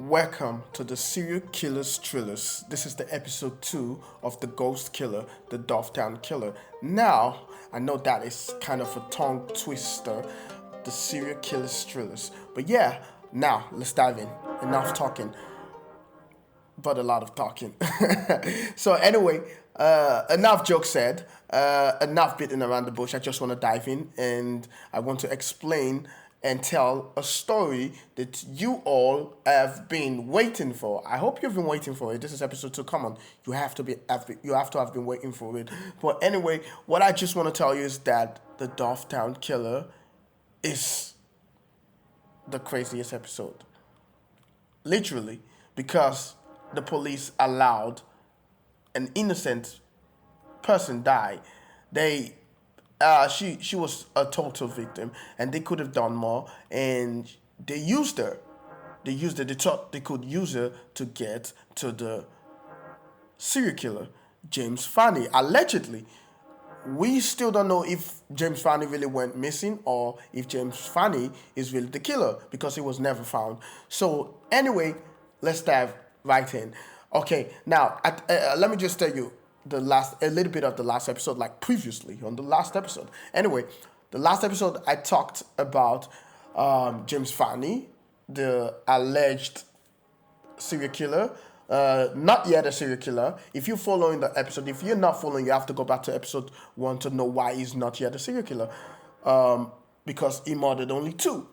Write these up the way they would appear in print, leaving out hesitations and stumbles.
Welcome to the Serial Killers Thrillers. This is the episode 2 of the Ghost Killer, the Dufftown Killer. Now, I know that is kind of a tongue twister, the Serial Killers Thrillers. But yeah, now let's dive in. Enough talking, but a lot of talking. So anyway, enough jokes said, enough beating around the bush. I just want to dive in and I want to explain and tell a story that you all have been waiting for. I hope you've been waiting for it. This is episode 2. Come on, you have to have been waiting for it. But anyway, what I just want to tell you is that the Dufftown Killer is the craziest episode. Literally, because the police allowed an innocent person die. She was a total victim, and they could have done more. And they used her. They thought they could use her to get to the serial killer, James Fanny. Allegedly, we still don't know if James Fanny really went missing or if James Fanny is really the killer because he was never found. So anyway, let's dive right in. Okay, now let me just tell you a little bit of the last episode, like previously on the last episode. Anyway, the last episode I talked about James Fanny, the alleged serial killer. Not yet a serial killer. If you're following the episode, if you're not following, you have to go back to episode 1 to know why he's not yet a serial killer. Because he murdered only 2,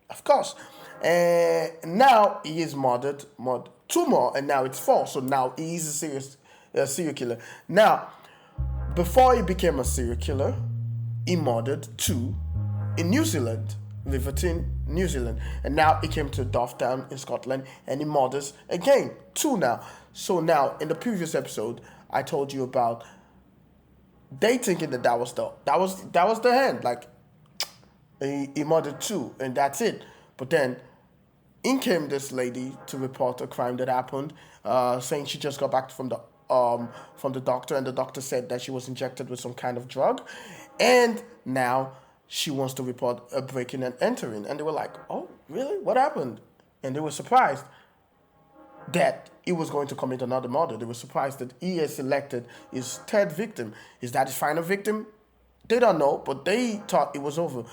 of course. And now he is murdered 2 more, and now it's 4. So now he is a serial killer. Now, before he became a serial killer, he murdered 2 in New Zealand. Riverton, New Zealand, and now he came to Dufftown in Scotland and he murders again 2 now. So now in the previous episode I told you about they thinking that was the end, like he murdered 2 and that's it. But then in came this lady to report a crime that happened, saying she just got back from the doctor, and the doctor said that she was injected with some kind of drug, and now she wants to report a breaking and entering. And they were like, oh, really? What happened? And they were surprised that he was going to commit another murder. They were surprised that he has selected his 3rd victim. Is that his final victim? They don't know, but they thought it was over.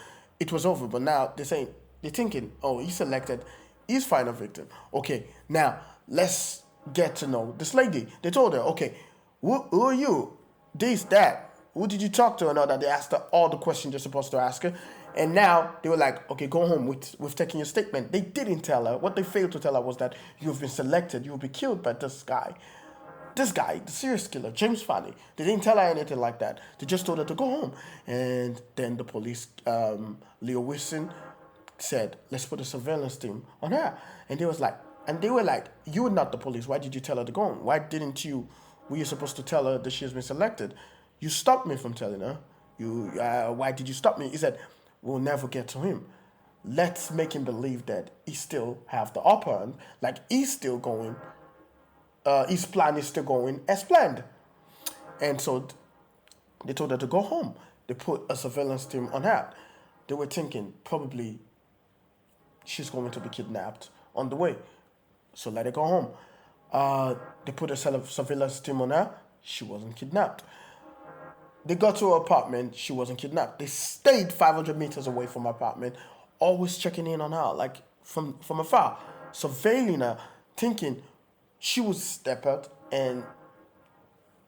It was over, but now they're thinking, oh, he selected his final victim. Okay, now let's get to know this lady. They told her, okay, who are you? This, that. Who did you talk to? And all that. They asked her all the questions you're supposed to ask her. And now they were like, okay, go home. We've taken your statement. They didn't tell her. What they failed to tell her was that you've been selected. You'll be killed by this guy. This guy, the serial killer, James Fanny. They didn't tell her anything like that. They just told her to go home. And then the police, Leo Wilson, said, let's put a surveillance team on her. And they were like, you're not the police. Why did you tell her to go home? Were you supposed to tell her that she has been selected? You stopped me from telling her. Why did you stop me? He said, we'll never get to him. Let's make him believe that he still have the upper hand. Like he's still going, his plan is still going as planned. And so they told her to go home. They put a surveillance team on her. They were thinking probably she's going to be kidnapped on the way. So let her go home. They put a surveillance team on her. She wasn't kidnapped. They got to her apartment. She wasn't kidnapped. They stayed 500 meters away from her apartment, always checking in on her, like from afar, surveilling her, thinking she would step out and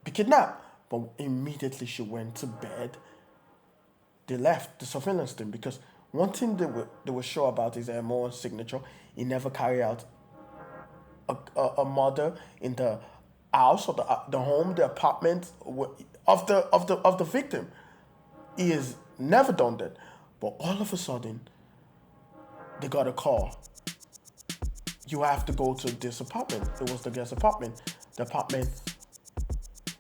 be kidnapped. But immediately she went to bed. They left the surveillance team because one thing they were sure about is MO signature. He never carried out a murder in the house or the home, the apartment of the victim. He has never done that. But all of a sudden, they got a call. You have to go to this apartment. It was the guest apartment. The apartment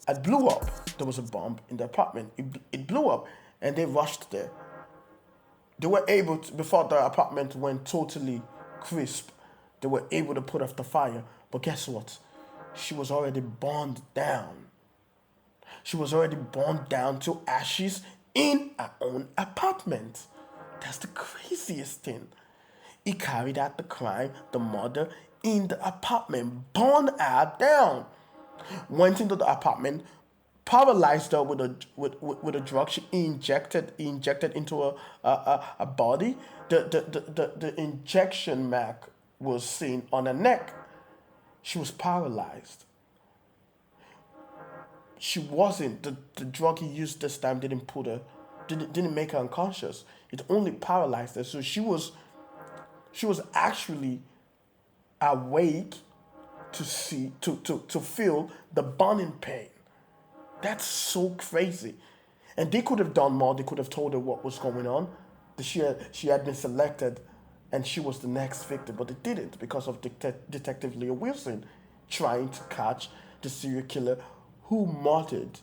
had blew up. There was a bomb in the apartment. It blew up, and they rushed there. They were able to, before the apartment went totally crisp, they were able to put off the fire. But guess what? She was already burned down. She was already burned down to ashes in her own apartment. That's the craziest thing. He carried out the crime, the murder, in the apartment, burned her down. Went into the apartment, paralyzed her with a drug she injected into a body. The injection mark was seen on her neck. She was paralyzed. She wasn't the drug he used this time didn't make her unconscious. It only paralyzed her. So she was actually awake to see to feel the burning pain. That's so crazy. And they could have done more. They could have told her what was going on. That she had been selected and she was the next victim, but they didn't because of Detective Leo Wilson trying to catch the serial killer who murdered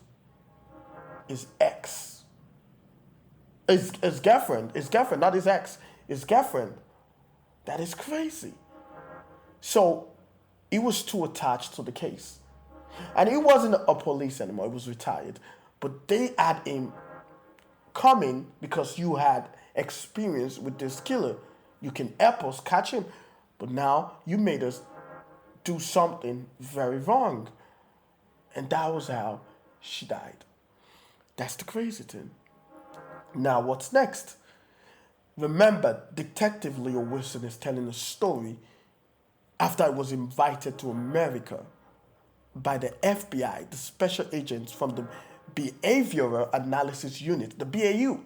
his ex. His girlfriend. His girlfriend, not his ex. His girlfriend. That is crazy. So he was too attached to the case. And he wasn't a police anymore, he was retired. But they had him coming because you had experience with this killer. You can help us catch him. But now you made us do something very wrong. And that was how she died. That's the crazy thing. Now, what's next? Remember, Detective Leo Wilson is telling a story after I was invited to America by the FBI, the special agents from the Behavioral Analysis Unit, the BAU.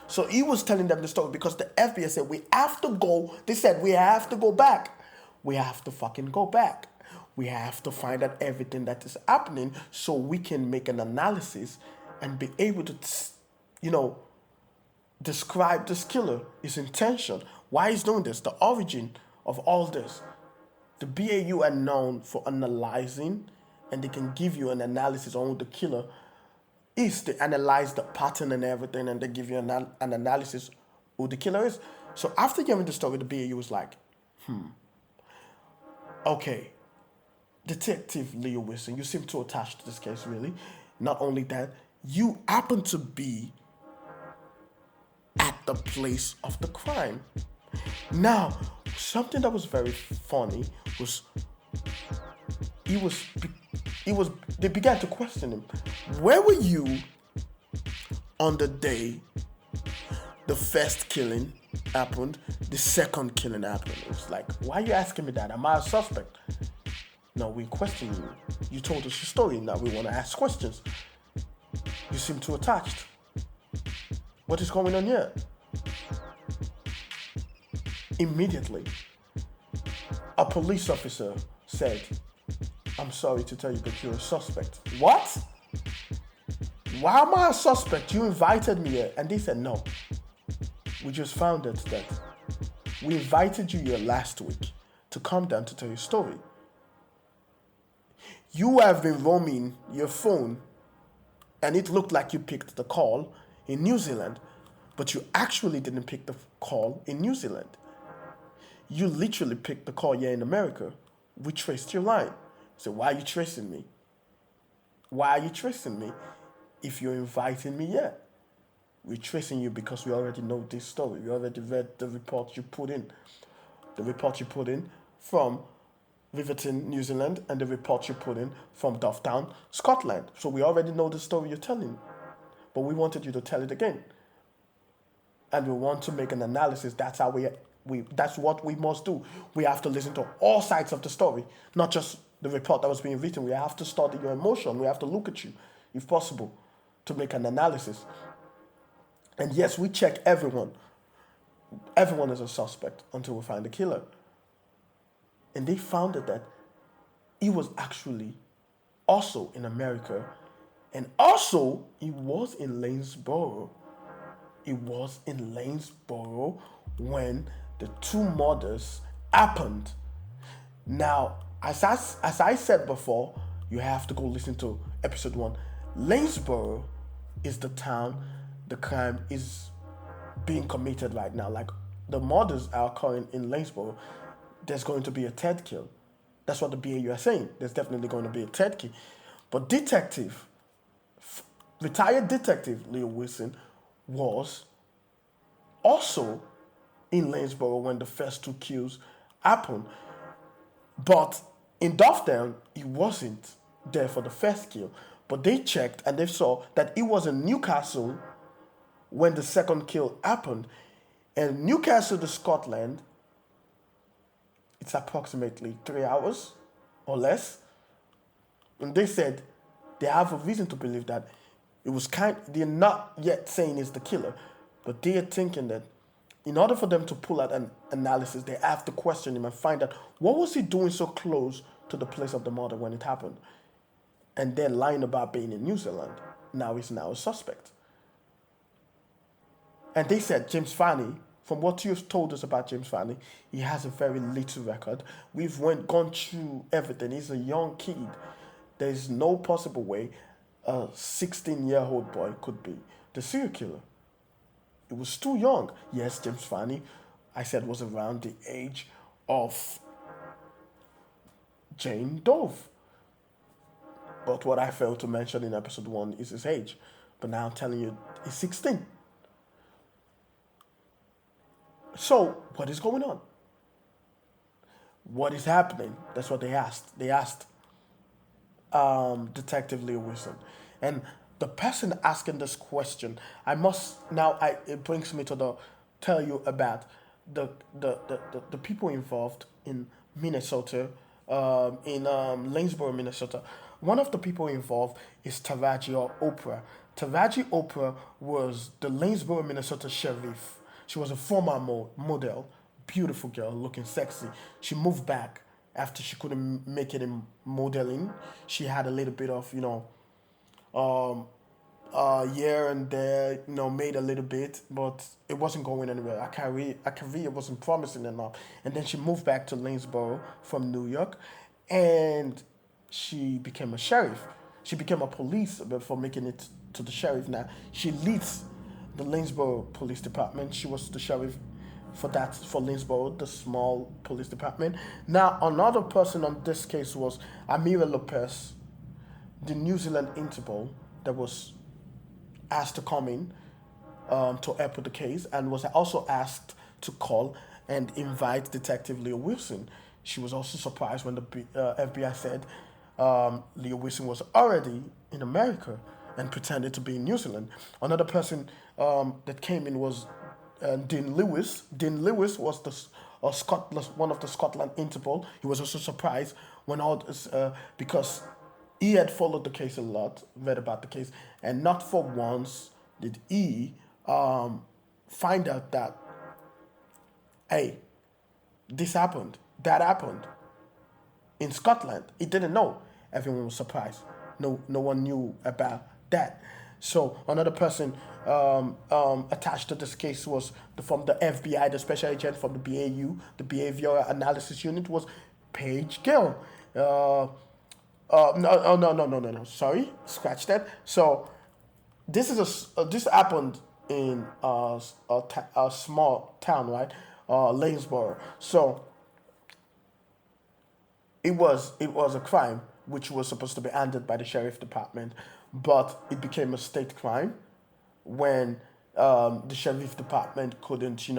So he was telling them the story because the FBI said, we have to go. They said, we have to go back. We have to fucking go back. We have to find out everything that is happening so we can make an analysis and be able to, describe this killer, his intention, why he's doing this, the origin of all this. The BAU are known for analyzing, and they can give you an analysis on who the killer is. They analyze the pattern and everything, and they give you an analysis who the killer is. So after hearing the story, the BAU was like, okay, Detective Leo Wilson, you seem too attached to this case, really. Not only that, you happen to be at the place of the crime. Now, something that was very funny was they began to question him. Where were you on the day the first killing happened, the second killing happened? It was like, why are you asking me that? Am I a suspect? No, we're questioning you. You told us your story, now we want to ask questions. You seem too attached. What is going on here? Immediately, a police officer said, I'm sorry to tell you, but you're a suspect. What? Why am I a suspect? You invited me here. And they said, no. We just found out that we invited you here last week to come down to tell your story. You have been roaming your phone, and it looked like you picked the call in New Zealand, but you actually didn't pick the call in New Zealand. You literally picked the call here in America. We traced your line. So why are you tracing me? Why are you tracing me if you're inviting me here? We're tracing you because we already know this story. We already read the report you put in. The report you put in from Riverton, New Zealand, and the report you put in from Dufftown, Scotland. So we already know the story you're telling. But we wanted you to tell it again. And we want to make an analysis. That's how that's what we must do. We have to listen to all sides of the story, not just the report that was being written. We have to study your emotion. We have to look at you, if possible, to make an analysis. And yes, we check everyone. Everyone is a suspect until we find the killer. And they found that he was actually also in America. And also, he was in Lanesboro. He was in Lanesboro when the two murders happened. Now, as I said before, you have to go listen to episode 1. Lanesboro is the town the crime is being committed right now. Like, the murders are occurring in Lanesboro. There's going to be a third kill. That's what the BAU are saying. There's definitely going to be a third kill. But retired detective Leo Wilson was also in Lanesboro when the first two kills happened. But in Dufftown, he wasn't there for the first kill. But they checked and they saw that he was in Newcastle when the second kill happened. And Newcastle to Scotland, it's approximately 3 hours or less. And they said they have a reason to believe that it was they're not yet saying it's the killer, but they're thinking that in order for them to pull out an analysis, they have to question him and find out what was he doing so close to the place of the murder when it happened. And then lying about being in New Zealand. Now he's now a suspect. And they said James Fanny, from what you've told us about James Fanny, he has a very little record. We've gone through everything. He's a young kid. There's no possible way a 16-year-old boy could be the serial killer. It was too young. Yes, James Fanny, I said, was around the age of Jane Doe. But what I failed to mention in episode 1 is his age. But now I'm telling you, he's 16. So, what is going on? What is happening? That's what they asked. They asked Detective Leo Wilson. And the person asking this question, it brings me to tell you about the people involved in Minnesota, in Lanesboro, Minnesota. One of the people involved is Taraji or Oprah. Taraji Oprah was the Lanesboro, Minnesota sheriff. She was a former model, beautiful girl, looking sexy. She moved back after she couldn't make it in modeling. She had a little bit of, here and there, made a little bit, but it wasn't going anywhere. Her career wasn't promising enough. And then she moved back to Lanesboro from New York, and she became a sheriff. She became a police before making it to the sheriff. Now she leads the Lanesboro Police Department. She was the sheriff for Lanesboro, the small police department. Now another person on this case was Amira Lopez, the New Zealand Interpol that was asked to come in to help with the case, and was also asked to call and invite Detective Leo Wilson. She was also surprised when the FBI said Leo Wilson was already in America and pretended to be in New Zealand. Another person that came in was Dean Lewis. Dean Lewis was one of the Scotland Interpol. He was also surprised when all this, because he had followed the case a lot, read about the case, and not for once did he find out that, hey, this happened, that happened in Scotland. He didn't know. Everyone was surprised. No one knew about that. So another person attached to this case was from the FBI, the special agent from the BAU, the Behavioral Analysis Unit, was Paige Gill. No. Sorry, scratch that. So this happened in a small town, right? Lanesboro. So it was a crime which was supposed to be handled by the sheriff department, but it became a state crime when the sheriff department couldn't, they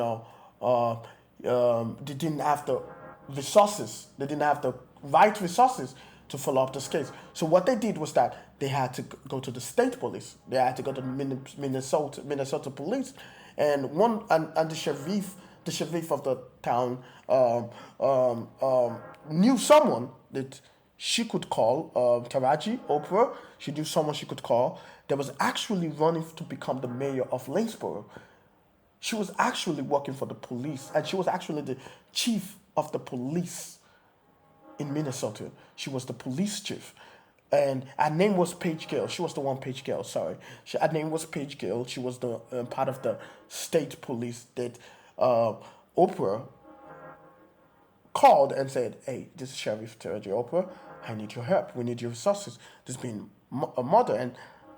didn't have the resources, they didn't have the right resources to follow up this case. So what they did was that they had to go to the state police, they had to go to the Minnesota police, and the sheriff of the town knew someone that she could call, Taraji, Oprah. She knew someone she could call that was actually running to become the mayor of Lanesboro. She was actually working for the police, and she was actually the chief of the police in Minnesota. She was the police chief. And her name was Paige Gill. She was the one, Paige Gill, sorry. Her name was Paige Gill. She was the part of the state police that Oprah called and said, hey, this is Sheriff Taraji Oprah. I need your help. We need your resources. There's been a murder. And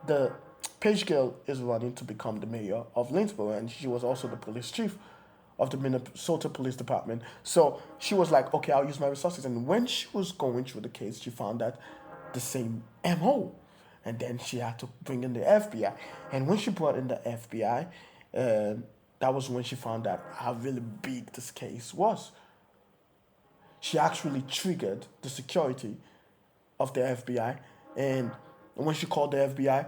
the Paige Gill is running to become the mayor of Lanesboro, and she was also the police chief of the Minnesota Police Department. So she was like, okay, I'll use my resources. And when she was going through the case, she found that the same MO. And then she had to bring in the FBI. And when she brought in the FBI, that was when she found out how really big this case was. she actually triggered the security of the FBI. And when she called the FBI,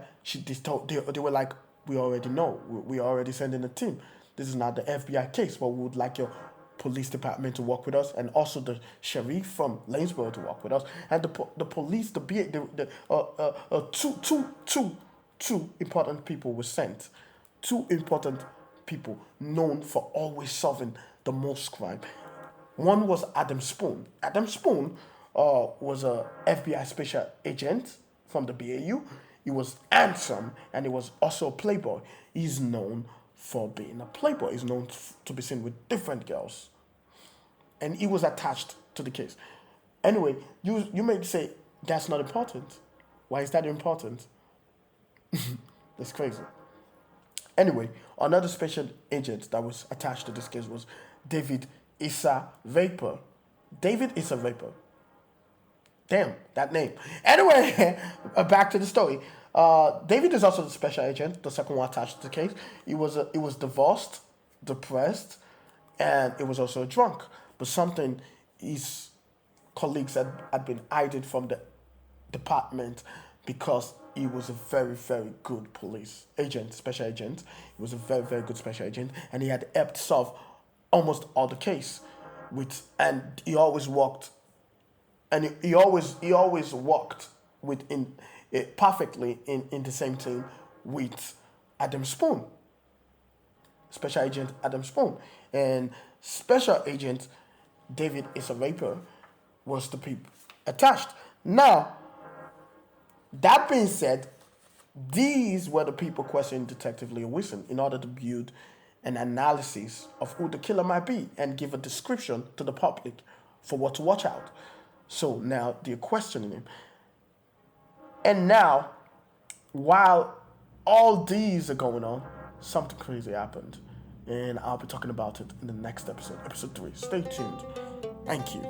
they were like, we already know. We are already sending a team. This is not the FBI case, but we would like your police department to work with us, and also the sheriff from Lanesboro to work with us, and the police, two important people were sent. Two important people known for always solving the most crime. One was Adam Spoon. Adam Spoon was a FBI special agent from the BAU. He was handsome and he was also a playboy. He's known for being a playboy. He's known to be seen with different girls. And he was attached to the case. Anyway, you may say that's not important. Why is that important? That's crazy. Anyway, another special agent that was attached to this case was David Issa Vapor. David Issa Vapor. Damn, that name. Anyway, back to the story. David is also the special agent, the second one attached to the case. He was divorced, depressed, and he was also a drunk. But something his colleagues had been hiding from the department, because he was a very, very good police agent, special agent. He was a very, very good special agent, and he had helped solve almost all the case. And he always worked, and he always worked perfectly in the same team with Adam Spoon, special agent Adam Spoon, and special agent David Issa Vapor was the people attached. Now, that being said, these were the people questioning Detective Leo Wilson in order to build an analysis of who the killer might be and give a description to the public for what to watch out. So now they're questioning him. And now, while all these are going on, something crazy happened. And I'll be talking about it in the next episode, episode 3. Stay tuned. Thank you.